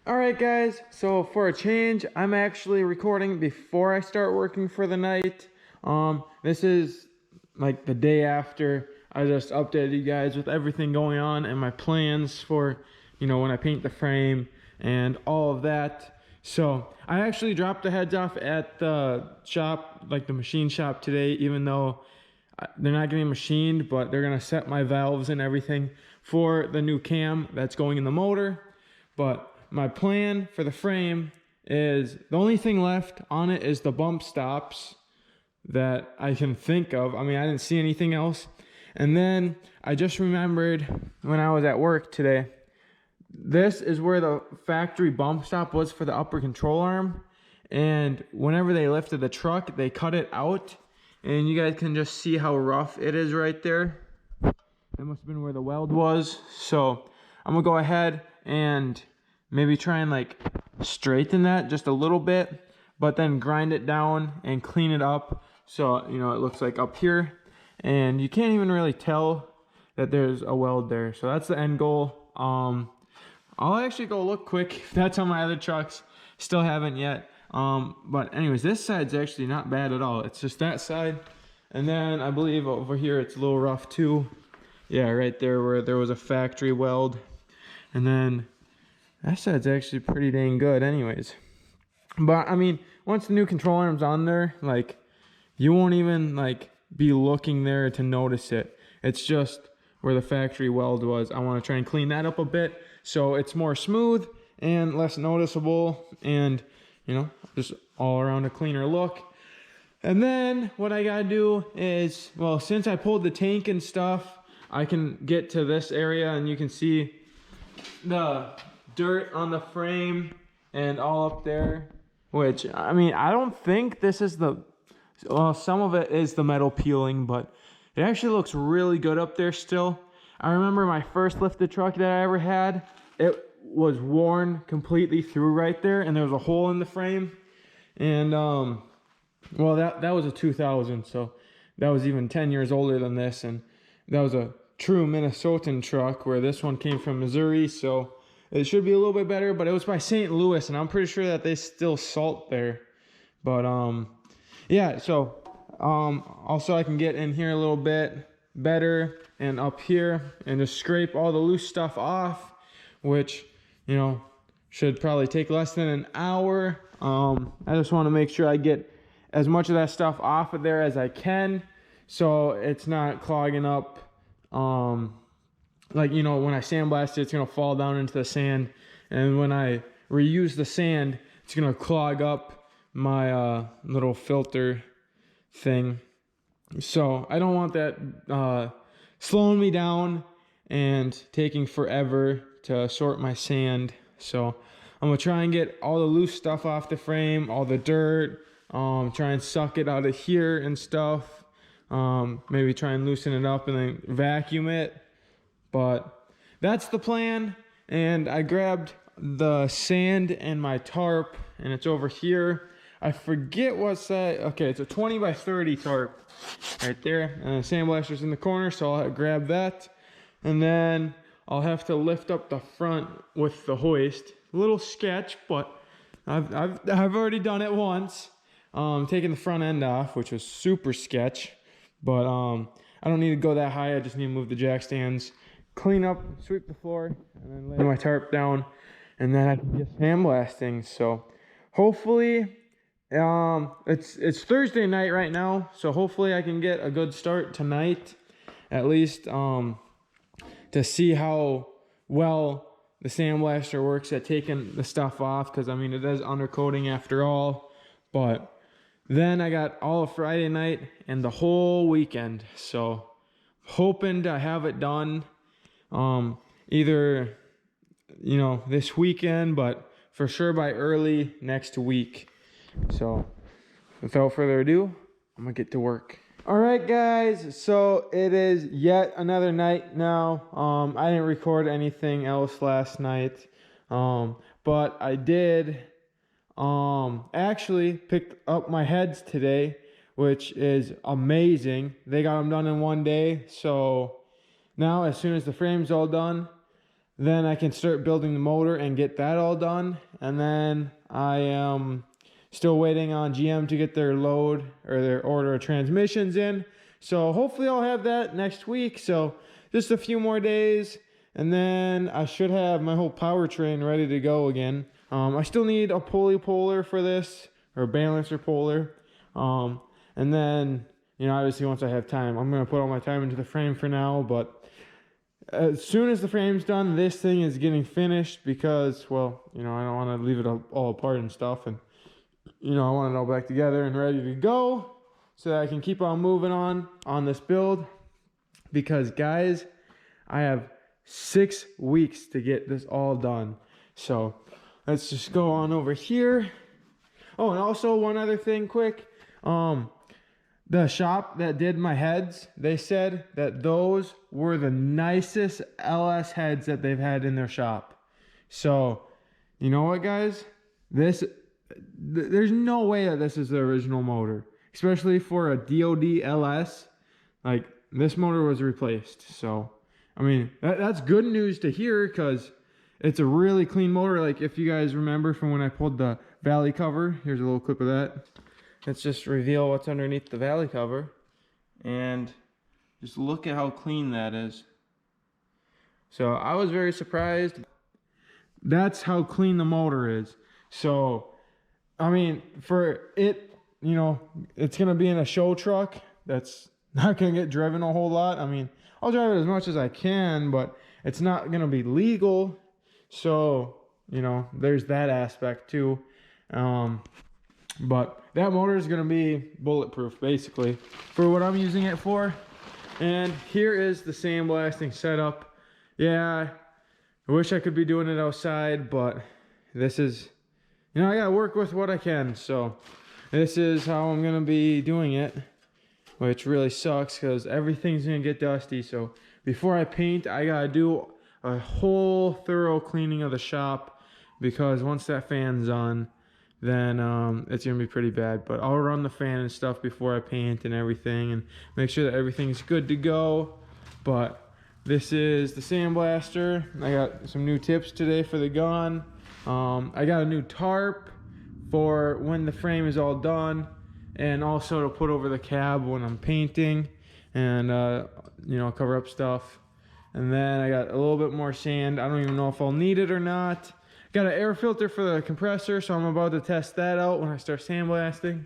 All right, guys, so for a change, I'm actually recording before I start working for the night. This is like the day after I just updated you guys with everything going on and my plans for, when I paint the frame and all of that. So I actually dropped the heads off at the shop, like the machine shop today, even though they're not getting machined, but they're gonna set my valves and everything for the new cam that's going in the motor. But my plan for the frame is the only thing left on it is the bump stops that I can think of. I mean, I didn't see anything else. And then I just remembered when I was at work today, this is where the factory bump stop was for the upper control arm. And whenever they lifted the truck, they cut it out. And you guys can just see how rough it is right there. That must have been where the weld was. So I'm gonna go ahead and maybe try and like straighten that just a little bit, but then grind it down and clean it up so it looks like up here, and you can't even really tell that there's a weld there. So that's the end goal. I'll actually go look quick. That's on my other trucks, still haven't yet. But anyways, this side's actually not bad at all. It's just that side, and then I believe over here it's a little rough too. Yeah, right there where there was a factory weld. And then that side's actually pretty dang good anyways. But I mean, once the new control arm's on there, like, you won't even like be looking there to notice it. It's just where the factory weld was. I want to try and clean that up a bit so it's more smooth and less noticeable, and just all around a cleaner look. And then what I gotta do is, well, since I pulled the tank and stuff, I can get to this area and you can see the dirt on the frame and all up there, which, I mean, I don't think this is well, some of it is the metal peeling, but it actually looks really good up there still. I remember my first lifted truck that I ever had, it was worn completely through right there, and there was a hole in the frame. And well, that was a 2000, so that was even 10 years older than this, and that was a true Minnesotan truck, where this one came from Missouri, so it should be a little bit better. But it was by St. Louis, and I'm pretty sure that they still salt there. But yeah, so also I can get in here a little bit better and up here and just scrape all the loose stuff off, which should probably take less than an hour. I just want to make sure I get as much of that stuff off of there as I can, so it's not clogging up. Like, when I sandblast it, it's gonna fall down into the sand, and when I reuse the sand, it's gonna clog up my little filter thing. So I don't want that slowing me down and taking forever to sort my sand. So I'm gonna try and get all the loose stuff off the frame, all the dirt, try and suck it out of here and stuff. Maybe try and loosen it up and then vacuum it. But that's the plan. And I grabbed the sand and my tarp, and it's over here. I forget what size. Okay, it's a 20 by 30 tarp right there, and the sandblaster's in the corner, so I'll grab that. And then I'll have to lift up the front with the hoist. A little sketch, but I've already done it once. Taking the front end off, which was super sketch. But I don't need to go that high. I just need to move the jack stands, clean up, sweep the floor, and then lay my tarp down, and then I can get sandblasting. So hopefully, it's Thursday night right now, so hopefully I can get a good start tonight, at least, to see how well the sandblaster works at taking the stuff off, because I mean, it is undercoating after all. But then I got all of Friday night and the whole weekend, so hoping to have it done either this weekend, but for sure by early next week. So without further ado, I'm gonna get to work. All right, guys, so it is yet another night now. I didn't record anything else last night, but I did actually picked up my heads today, which is amazing. They got them done in one day, so now as soon as the frame's all done, then I can start building the motor and get that all done. And then I am still waiting on GM to get their load or their order of transmissions in. So hopefully I'll have that next week. So just a few more days, and then I should have my whole powertrain ready to go again. I still need a pulley puller for this, or a balancer puller. And then, you know, obviously once I have time, I'm going to put all my time into the frame for now. But as soon as the frame's done, this thing is getting finished because, well, you know, I don't want to leave it all apart and stuff. And, you know, I want it all back together and ready to go so that I can keep on moving on this build. Because, guys, I have 6 weeks to get this all done. So let's just go on over here. Oh, and also one other thing quick. The shop that did my heads, they said that those were the nicest LS heads that they've had in their shop. So, you know what, guys? There's no way that this is the original motor, especially for a DOD LS. Like, this motor was replaced. So, I mean, that's good news to hear because it's a really clean motor. Like, if you guys remember from when I pulled the valley cover, here's a little clip of that. Let's just reveal what's underneath the valley cover. And just look at how clean that is. So I was very surprised. That's how clean the motor is. So, I mean, for it, you know, it's going to be in a show truck. That's not going to get driven a whole lot. I mean, I'll drive it as much as I can, but it's not going to be legal. So, you know, there's that aspect too. But that motor is going to be bulletproof, basically, for what I'm using it for. And here is the sandblasting setup. Yeah, I wish I could be doing it outside, but this is, you know, I got to work with what I can. So this is how I'm going to be doing it, which really sucks because everything's going to get dusty. So before I paint, I got to do a whole thorough cleaning of the shop, because once that fan's on, then it's gonna be pretty bad. But I'll run the fan and stuff before I paint and everything, and make sure that everything's good to go. But this is the sandblaster. I got some new tips today for the gun. I got a new tarp for when the frame is all done, and also to put over the cab when I'm painting, and you know, cover up stuff. And then I got a little bit more sand. I don't even know if I'll need it or not. Got an air filter for the compressor, so I'm about to test that out when I start sandblasting.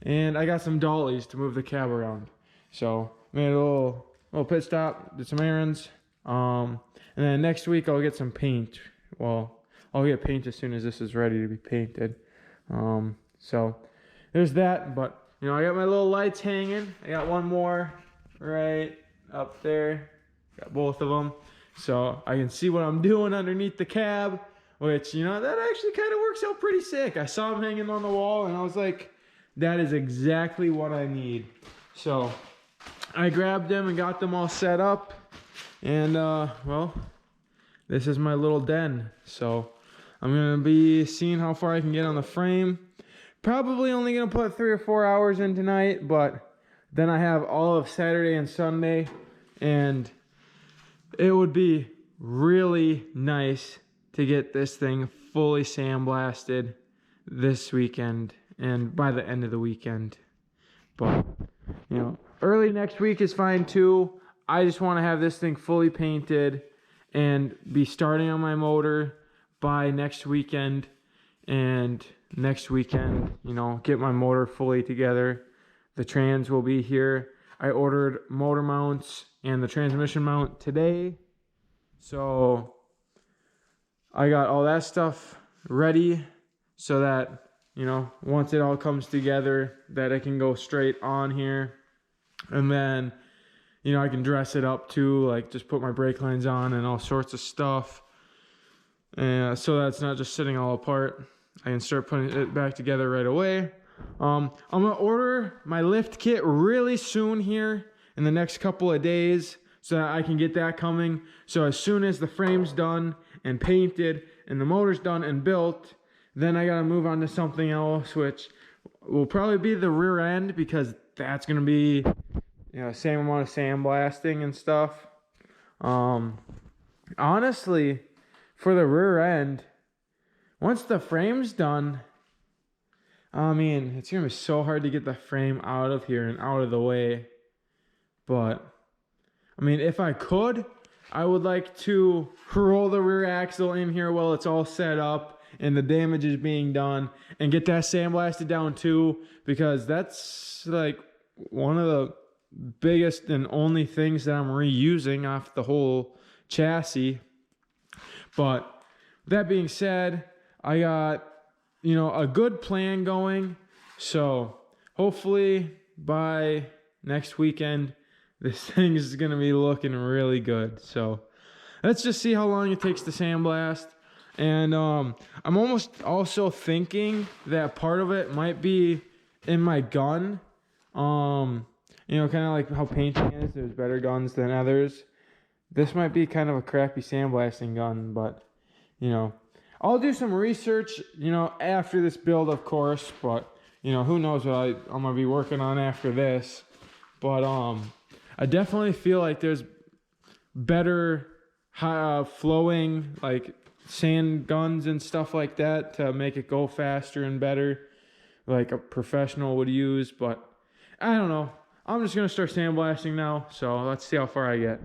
And I got some dollies to move the cab around. So made a little pit stop, did some errands. And then next week I'll get some paint. Well, I'll get paint as soon as this is ready to be painted. So there's that. But you know, I got my little lights hanging. I got one more right up there. Got both of them, so I can see what I'm doing underneath the cab. Which, you know, that actually kind of works out pretty sick. I saw them hanging on the wall, and I was like, that is exactly what I need. So I grabbed them and got them all set up. And, well, this is my little den. So I'm going to be seeing how far I can get on the frame. Probably only going to put 3 or 4 hours in tonight, but then I have all of Saturday and Sunday. And it would be really nice to get this thing fully sandblasted this weekend and by the end of the weekend. But, you know, early next week is fine too. I just want to have this thing fully painted and be starting on my motor by next weekend. And next weekend, you know, get my motor fully together. The trans will be here. I ordered motor mounts and the transmission mount today. So I got all that stuff ready so that, you know, once it all comes together, that it can go straight on here. And then, you know, I can dress it up too, like just put my brake lines on and all sorts of stuff. And so that's not just sitting all apart. I can start putting it back together right away. I'm gonna order my lift kit really soon here in the next couple of days, so that I can get that coming. So as soon as the frame's done and painted and the motor's done and built, then I gotta move on to something else, which will probably be the rear end, because that's gonna be, you know, same amount of sandblasting and stuff. honestly, for the rear end, once the frame's done, I mean, it's going to be so hard to get the frame out of here and out of the way. But, I mean, if I could, I would like to roll the rear axle in here while it's all set up and the damage is being done, and get that sandblasted down too, because that's like one of the biggest and only things that I'm reusing off the whole chassis. But that being said, I got, you know, a good plan going. So hopefully by next weekend, this thing is going to be looking really good. So let's just see how long it takes to sandblast. And I'm almost also thinking that part of it might be in my gun. You know, kind of like how painting is. There's better guns than others. This might be kind of a crappy sandblasting gun, but, you know, I'll do some research, you know, after this build, of course. But, you know, who knows what I'm going to be working on after this. But I definitely feel like there's better flowing, like, sand guns and stuff like that to make it go faster and better, like a professional would use. But I don't know. I'm just going to start sandblasting now, so let's see how far I get.